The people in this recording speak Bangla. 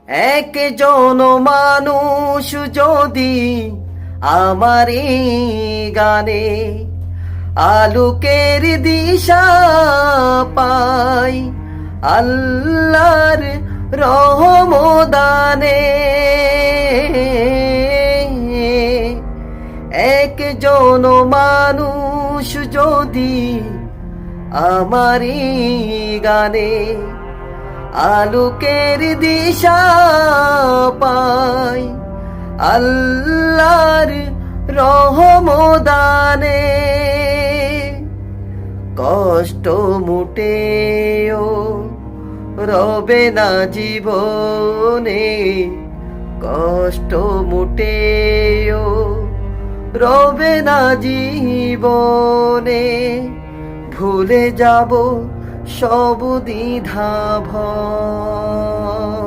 একজন মানুষ যদি আমারি গানে আলোকের দিশা পাই, আল্লাহর রহমদানে। একজন মানুষ যদি আমারি গানে আলোকের দিশা পাই, আল্লাহর রহমদানে। কষ্ট মুটেও রবে না জীবনে, কষ্ট মুটেও রবে না জীবনে। ভুলে যাব সব দ্বিধা ভয়।